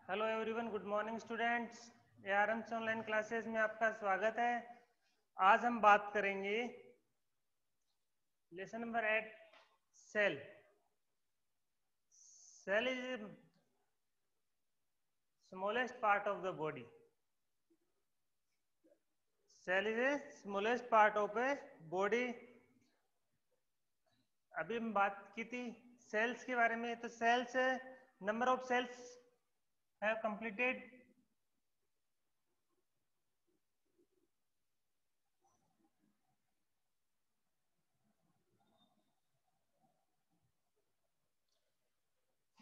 Hello everyone, good morning students. ARMS online classes में आपका स्वागत है। आज हम बात करेंगे lesson number 8 cell. Cell is smallest part of the body. Cell is a smallest part of a body. अभी हम बात की थी सेल्स के बारे में। तो cells, number of cells have completed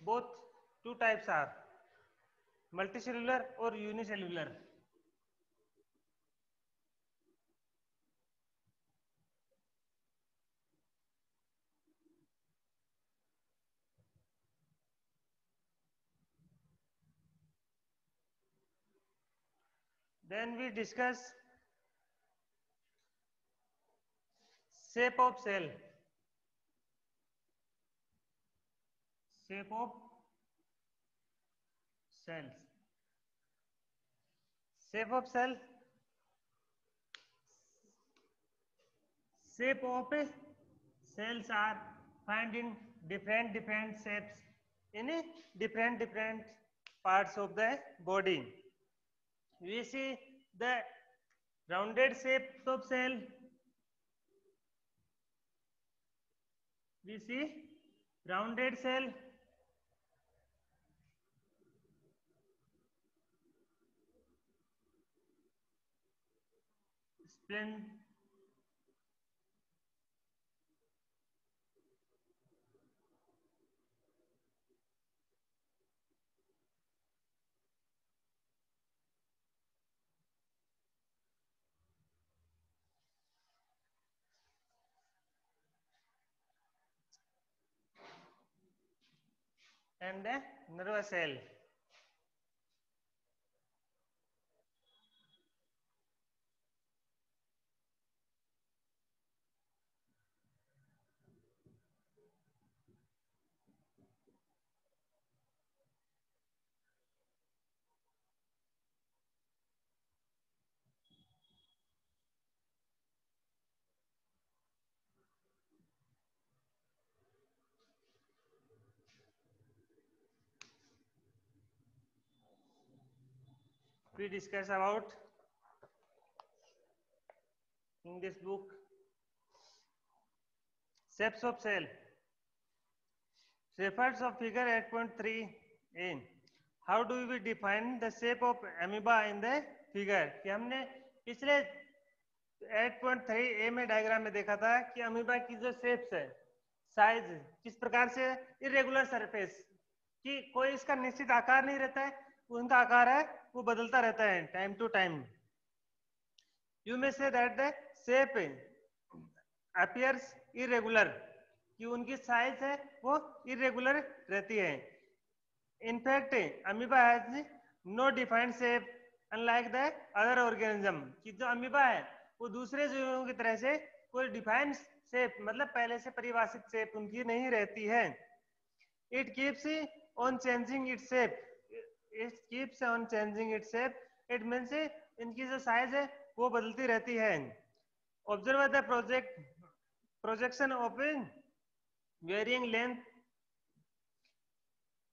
both two types are multicellular और unicellular. Then we discuss shape of cell. Shape of cells. Shape of cell. Shape of cells are found in different shapes in different parts of the body. We see the rounded shape of cell. We see rounded cell. Spleen. And the nervous cell. We discuss about in this book shapes of cell. Refers of figure 8.3 in. How do we define the shape of amoeba in the figure? कि हमने पिछले 8.3 ए में diagram में देखा था कि amoeba की जो शेप्स है, साइज किस प्रकार से, इरेगुलर सरफेस, कि कोई इसका निश्चित आकार नहीं रहता है, उनका आकार है वो बदलता रहता है time to time. You may say that the shape appears irregular, कि उनकी साइज है वो इरेगुलर रहती है. In fact amoeba has no defined shape unlike the other organism, कि जो अमीबा है वो दूसरे जीवों की तरह से कोई डिफाइंड शेप, मतलब पहले से परिभाषित शेप उनकी नहीं रहती है. It keeps on changing its shape. It keeps on changing its shape. It means इनकी जो साइज है वो बदलती रहती है. Observe the projection of varying length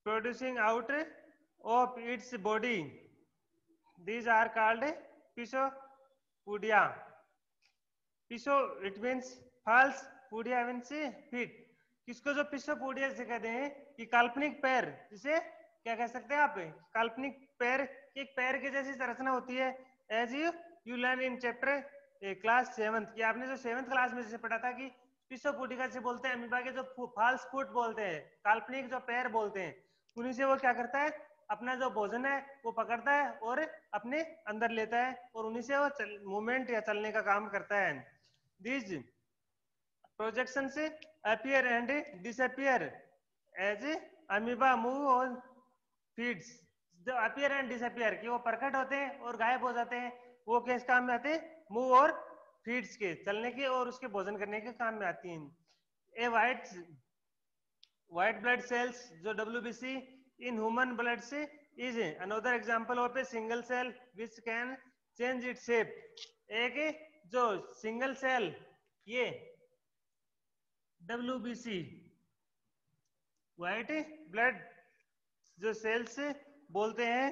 producing out of its body. These are called pissopodia. Pisso it means false, podia means feet. किसको जो पिसोपोडिया से कहते हैं कि काल्पनिक पैर, जिसे क्या कह सकते हैं आप, काल्पनिक पैर, एक पैर की जैसी संरचना होती है. As you learn in chapter class 7th, कि आपने जो 7th क्लास में जैसे पढ़ा था कि पिसोपोडिया से बोलते हैं अमीबा के जो फॉल्स फुट बोलते हैं, काल्पनिक जो पैर बोलते हैं, उन्हीं से वो क्या करता है, अपना जो भोजन है वो पकड़ता है और अपने अंदर लेता है, और उन्हीं से वो मूवमेंट या चलने का काम करता है. These projections appear and disappear as amoeba move or feeds. जो appear and disappear, कि वो प्रकट होते हैं और गायब हो जाते हैं, वो किस काम में आते हैं, मूव और फीड्स के, चलने के और उसके भोजन करने के काम में आती हैं. ए वाइट ब्लड सेल्स जो WBC in human blood is another example of a single cell which can change its shape. एक जो सिंगल सेल ये WBC व्हाइट ब्लड जो सेल्स बोलते हैं,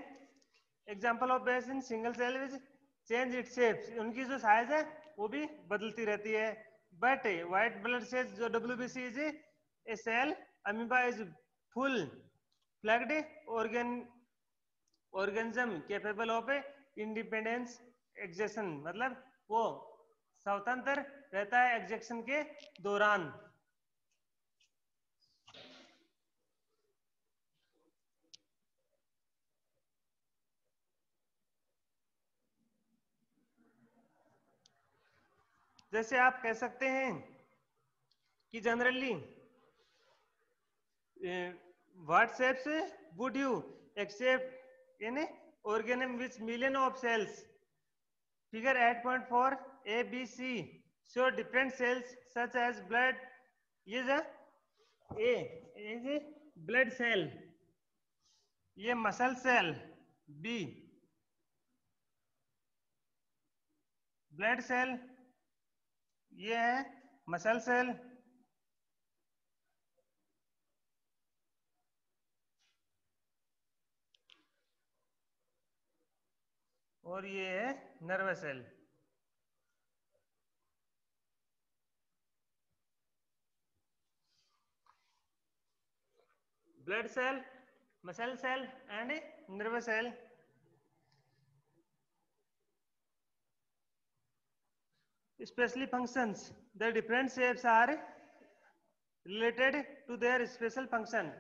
example of base in single cell which change it shapes, उनकी जो size है वो भी बदलती रहती है. बट व्हाइट ब्लड सेल्स जो WBC is a cell amoeba is full fledged organism capable of independence existence, मतलब वो स्वतंत्र रहता है एक्जेक्शन के दौरान. जैसे आप कह सकते हैं कि generally what shapes would you except in organism which million of cells. Figure 8.4 ABC show different cells such as blood is A is blood cell, ये muscle cell, B blood cell, ये है मसल सेल, और ये है nervous cell. Blood cell, muscle cell and nervous cell. Specially functions, the different shapes are related to their special function.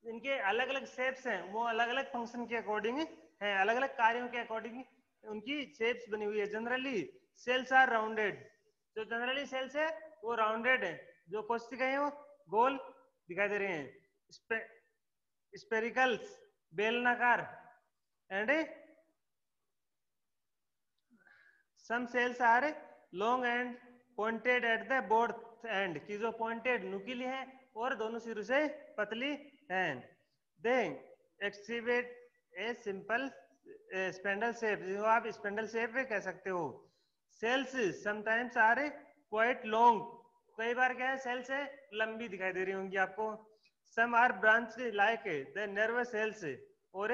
इनके अलग अलग shapes हैं, वो अलग अलग फंक्शन के अकॉर्डिंग हैं, अलग अलग कार्यों के अकॉर्डिंग उनकी शेप्स बनी हुई है. जनरली सेल्स आर राउंडेड, जो जनरली सेल्स है वो राउंडेड है, जो कोशिकाएं हैं वो गोल दिखाई दे रहे हैं. स्पेरिकल्स बेलनाकार and some cells are long and pointed at the both end, की जो पॉइंटेड नुकीली है और दोनों सिरों से पतली हैं. They exhibit a simple spindle shape, जो आप स्पेंडल शेप में कह सकते हो. Cells sometimes are quite long, कई बार क्या है सेल्स है लंबी दिखाई दे रही होंगी आपको. Some are branch like the nervous cells और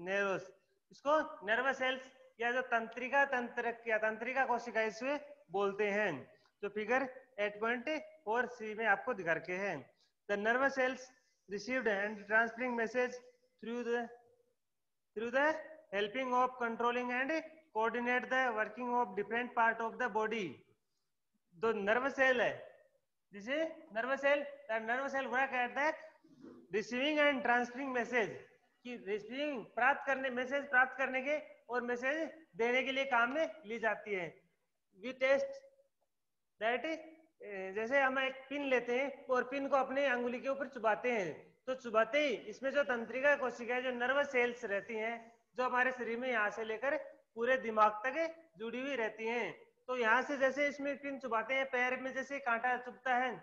नेरोस, इसको नर्वस सेल्स या जो तंत्रिका कोशिका इसमें बोलते हैं, जो फिगर 8.4 सी में आपको दिखा रखे हैं. The nervous cells received and transferring message through the helping of controlling and coordinate the working of different part of the body. जो नर्वस सेल है, जिसे nervous cell work at the receiving and transferring message, कि receiving message प्राप्त करने के और message देने के लिए काम में ली जाती है. वी टेस्ट दैट, जैसे हम एक पिन लेते हैं और पिन को अपने अंगुली के ऊपर चुबाते हैं, तो चुबाते ही इसमें जो तंत्रिका कोशिकाएं जो नर्वस सेल्स रहती हैं, जो हमारे शरीर में यहाँ से लेकर पूरे दिमाग तक जुड़ी हुई रहती हैं, तो यहाँ से जैसे इसमें पिन चुबाते हैं, पैर में जैसे कांटा चुभता है,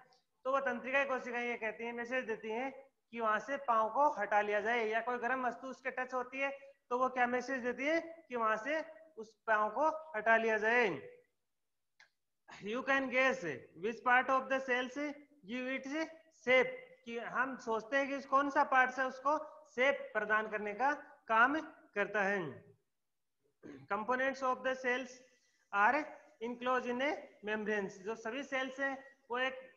तो वह तंत्रिका कोशिकाएं ये कहती हैं, मैसेज देती हैं कि वहां से पांव को हटा लिया जाए, या कोई गर्म वस्तु उसके टच होती है तो वो क्या मैसेज देती है कि वहां से उस पांव को हटा लिया जाए. You can guess which part of the cells give its shape, कि हम सोचते हैं कि कौन सा पार्ट है उसको शेप प्रदान करने का काम करता है. Components of the cells are enclose in a membranes, जो सभी सेल्स हैं वो एक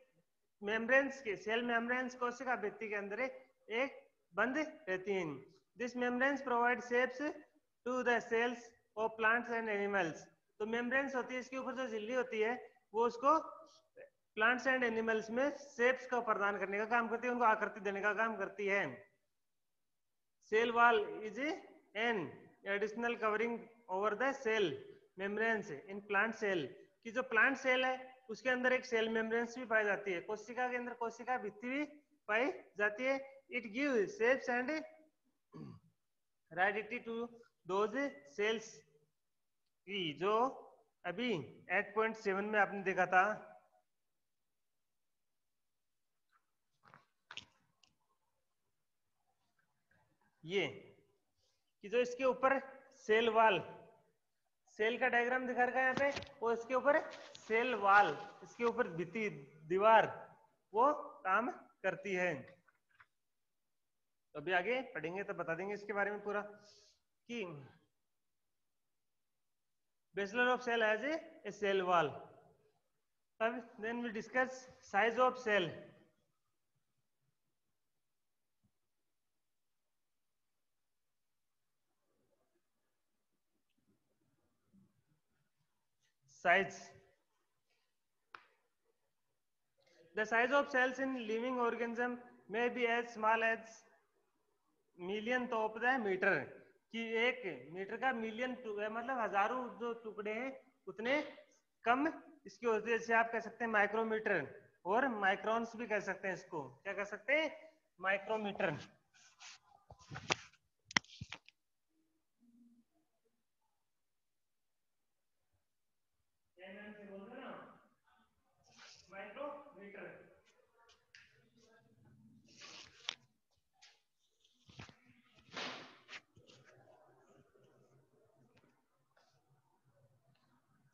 मेम्ब्रेन्स के सेल मेम्ब्रेन्स कोशिका भित्ति के अंदर एक बंद रहती हैं. This membranes provide shapes to the cells of plants and animals. तो मेम्ब्रेन्स होती है, इसके ऊपर जो झिल्ली होती है वो उसको प्लांट्स एंड एनिमल्स में शेप्स को प्रदान करने का काम करती है, उनको आकृति देने का काम करती है. Cell wall is an additional covering over the cell membranes in plant cell, की जो प्लांट सेल है उसके अंदर एक सेल मेम्ब्रेन्स भी पाई जाती है, कोशिका के अंदर कोशिका भित्ति भी पाई जाती है. It give shapes and rigidity to those cells, की जो अभी 8.7 में आपने देखा था. ये कि जो इसके ऊपर सेल वाल, सेल का डायग्राम दिखा रखा है यहाँ पे, और इसके ऊपर सेल वाल, इसके ऊपर भित्ति दीवार वो काम करती है। तो अभी आगे पढ़ेंगे तो बता देंगे इसके बारे में पूरा कि basal of cell as a cell wall. अब then we discuss size of cell. Size. The size of cells in living organism may be as small as millionth of the meter. कि एक मीटर का million मतलब हजारों जो टुकड़े हैं उतने कम इसकी होती है। जैसे आप कह सकते हैं माइक्रोमीटर, और माइक्रोन्स भी कह सकते हैं इसको। क्या कह सकते हैं? Micrometre. Micrometre.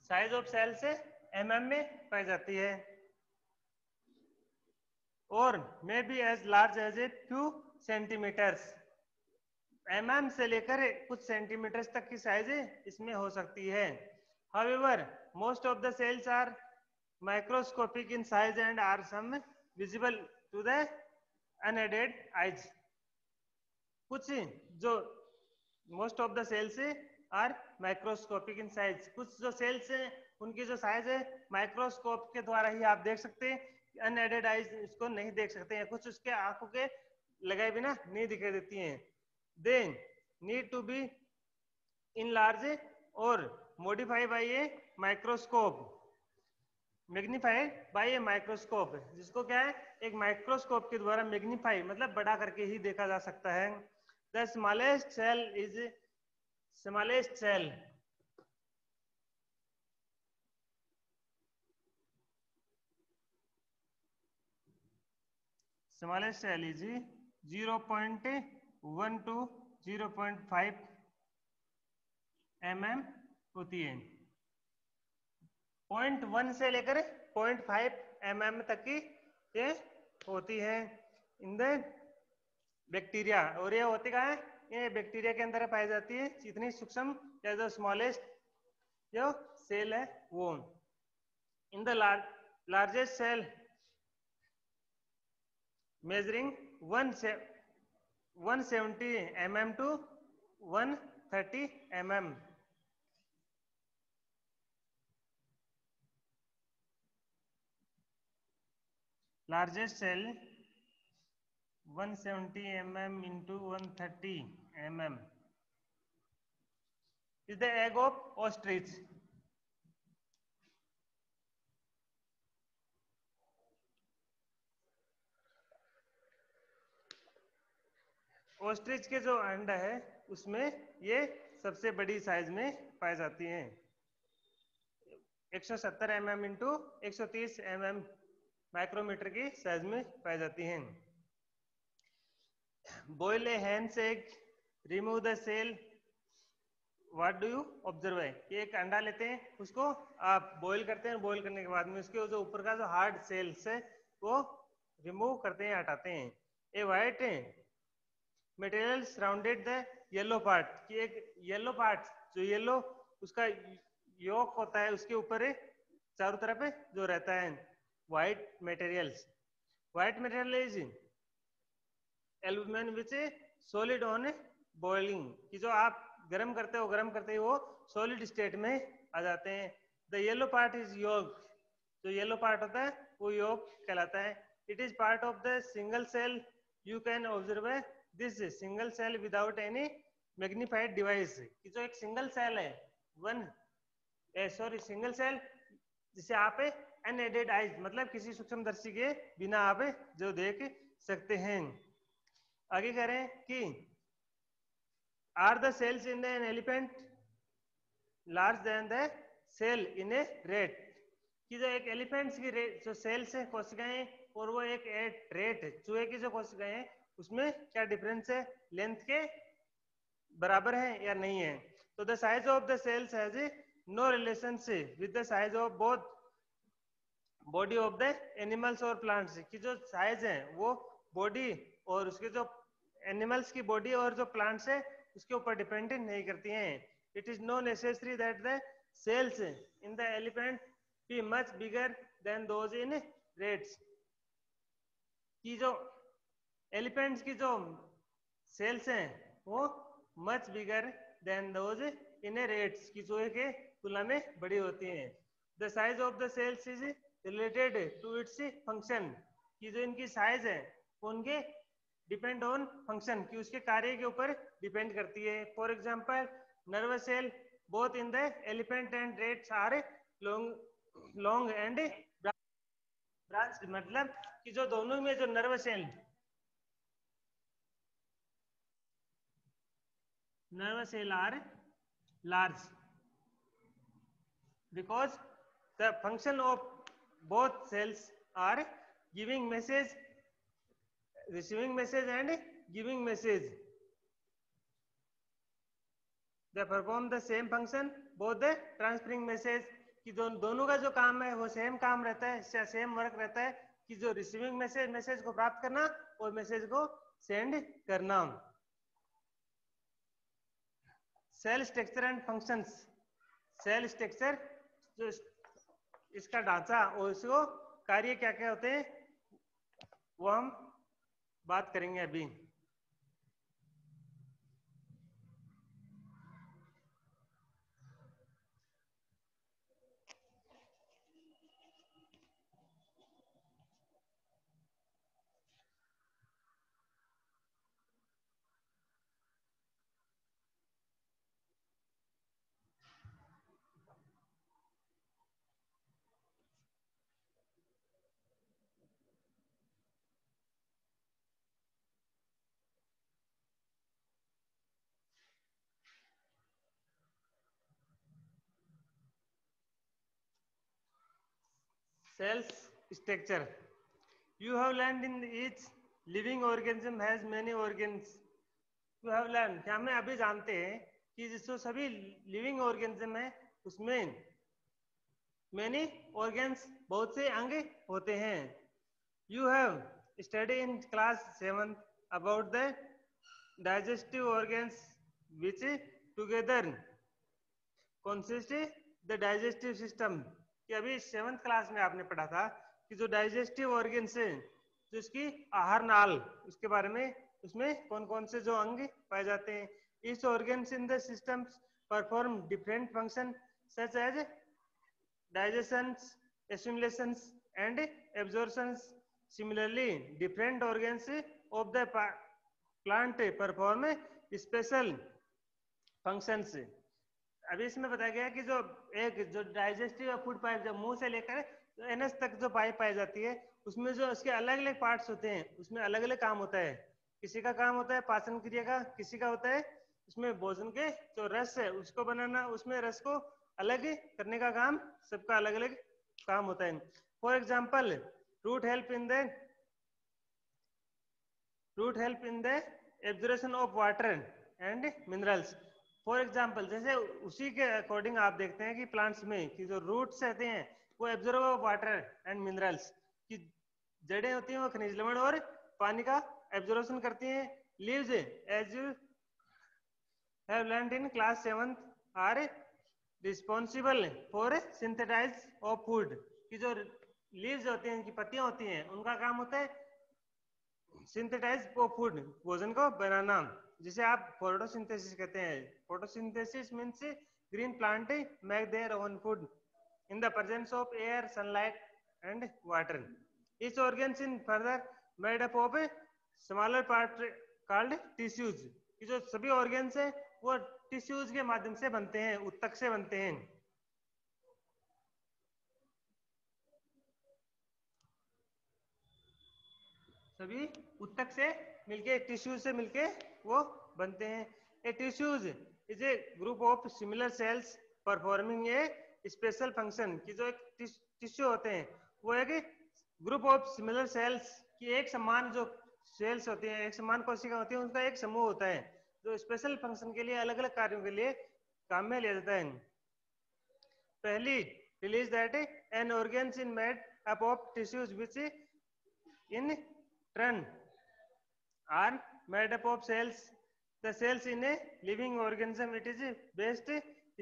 Size of cell से mm में पाई जाती है, और may be as large as a few centimetres. mm से लेकर कुछ सेंटीमीटर्स तक की साइज इसमें हो सकती है। However most of the cells are microscopic in size and are some visible to the unaided eyes. कुछ जो most of the cells are microscopic in size, कुछ जो सेल्स हैं उनकी जो साइज है माइक्रोस्कोप के द्वारा ही आप देख सकते हैं, अनएडेड आइज इसको नहीं देख सकते हैं। कुछ उसके आंखों के लगाए बिना नहीं दिखाई देती हैं। They need to be enlarge और modify by a microscope, magnified by a microscope, जिसको क्या है एक माइक्रोस्कोप के द्वारा मैग्नीफाई मतलब बड़ा करके ही देखा जा सकता है। The smallest cell is smallest cell smallest cell is 0.1 to 0.5 mm होती है। 0.1 से लेकर 0.5 mm तक की ये होती है इन द बैक्टीरिया। और ये होती कहाँ है? ये बैक्टीरिया के अंदर पाई जाती है। जितनी सूक्ष्म या जो स्मॉलेस्ट जो सेल है वो। In the largest cell measuring 170 mm to 130 mm. Largest cell 170 mm into 130 mm is the egg of ostrich. Ostrich के जो अंडा है उसमें ये सबसे बड़ी साइज में पाई जाती हैं। 170 mm इंटू 130 mm माइक्रोमीटर की साइज में पाई जाती हैं। Boil a hen's egg, remove the cell, what do you observe है कि एक अंडा लेते हैं, उसको आप बॉईल करते हैं, बॉईल करने के बाद में उसके जो ऊपर का जो हार्ड सेल्स है वो रिमूव करते हैं, हटाते हैं। A white material surrounded the yellow part, कि एक येलो पार्ट जो येलो उसका योक होता है उसके ऊपर चारों तरफ जो रहता है white materials. White material is albumin which solid on boiling, कि जो आप गर्म करते हो गर्म करते ही वो सॉलिड स्टेट में आ जाते हैं। The yellow part is yolk, जो येलो पार्ट होता है वो योक कहलाता है। It is part of the single cell, you can observe this single cell without any magnified device, कि जो एक सिंगल सेल है सिंगल सेल जिसे आप अनएडेड आइज मतलब किसी सूक्ष्मदर्शी के बिना आप जो देख सकते हैं। आगे कह रहे हैं कि are the cells in an elephant large than the cell in a rat, कि जो एक एलिफेंट्स की जो सेल्स है कोशिकाएं और वो एक रेट चूहे की जो कोशिकाएं हैं उसमें क्या डिफरेंस है, लेंथ के बराबर है या नहीं है। तो the size of the cells has no relationship with the size of both body of the animals और प्लांट्स, की जो साइज है वो बॉडी और उसके जो एनिमल्स की बॉडी और जो प्लांट्स है उसके ऊपर डिपेंडेंट नहीं करती हैं। It is no necessary that the cells in the elephant be much bigger than those in rats, की जो एलिफेंट्स की जो सेल्स हैं वो much bigger than those in rats, की चूहे के तुलना में बड़ी होती हैं। The size of the cells is related to its function, की जो इनकी साइज है वो उनके डिपेंड ऑन फंक्शन, की उसके कार्य के ऊपर डिपेंड करती है। For example nervous cell both in the elephant and rats are long long and branch, मतलब कि जो दोनों में जो nervous cell are large because the function of both cells are giving message, receiving message and giving message. They perform the same function, both the transferring message, कि दोनों का जो काम है वो सेम काम रहता है, सेम वर्क रहता है, कि जो रिसीविंग मैसेज, मैसेज को प्राप्त करना और मैसेज को सेंड करना। Cell structure and functions, cell structure जो इसका ढांचा और इसको कार्य क्या क्या होते हैं वो हम बात करेंगे अभी। Cells structure. You have learned in each living organism has many organs. You have learned, क्या हमें अभी जानते हैं कि जिसको सभी लिविंग ऑर्गेनिज्म है उसमें many organs, बहुत से अंग होते हैं। You have studied in class 7 about the digestive organs which together consist the digestive system, कि अभी 7th क्लास में आपने पढ़ा था कि जो डाइजेस्टिव ऑर्गन्स है, जो इसकी आहार नाल, उसके बारे में उसमें कौन कौन से जो अंग पाए जाते हैं। इस organs in the system perform different function such as digestion, assimilation and absorption. Similarly, different organs of the plant perform special functions. अभी इसमें बताया गया कि जो एक जो डाइजेस्टिव फूड पाइप जो मुंह से लेकर एनएस तक जो पाइप पाई जाती है उसमें जो उसके अलग अलग पार्ट्स होते हैं उसमें अलग अलग काम होता है। किसी का काम होता है पाचन क्रिया का, किसी का होता है उसमें भोजन के जो रस है उसको बनाना, उसमें रस को अलग करने का काम, सबका अलग अलग काम होता है। For example root help in the absorption of water and minerals. For example जैसे उसी के अकॉर्डिंग आप देखते हैं कि प्लांट्स में कि जो रूट्स रहते हैं वो absorb of water and minerals, की जड़ें होती हैं वो खनिज लवण और पानी का एब्जॉर्प्शन करती हैं। Leaves as you have learned in class 7 are responsible for synthesize of food, की जो लीव्स होती हैं, इनकी पत्तियां होती हैं, उनका काम होता है सिंथेटाइज ऑफ फूड, भोजन को बनाना, जिसे आप फोटोसिंथेसिस कहते हैं। Photosynthesis means green plant make their own food in the presence of air, sunlight and water. इस organs in further made up of smaller part called tissues, कि जो सभी ऑर्गन्स हैं वो टिश्यूज के माध्यम से बनते हैं, उत्तक से बनते हैं। सभी उत्तक से मिलके, टिश्यू से मिलके वो बनते हैं। A tissues is a group of similar cells performing a special function, की जो एक टिश्यू होते हैं वो एक ग्रुप ऑफ सिमिलर सेल्स की एक समान जो सेल्स होती हैं, एक समान कोशिका होती है, उनका एक समूह होता है जो स्पेशल फंक्शन के लिए अलग अलग कार्यों के लिए काम में लिया जाता है। पहली realise that an organs in made up of tissues which in turn are made up of cells. The cells in a living organism it is best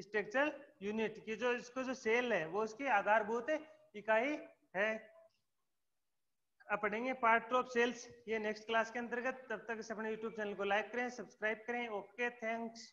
structural unit की जो इसको जो सेल है वो उसकी आधारभूत इकाई है। अब पढ़ेंगे पार्ट ऑफ सेल्स ये नेक्स्ट क्लास के अंतर्गत। तब तक इस अपने यूट्यूब चैनल को लाइक करें, सब्सक्राइब करें। Okay, thanks.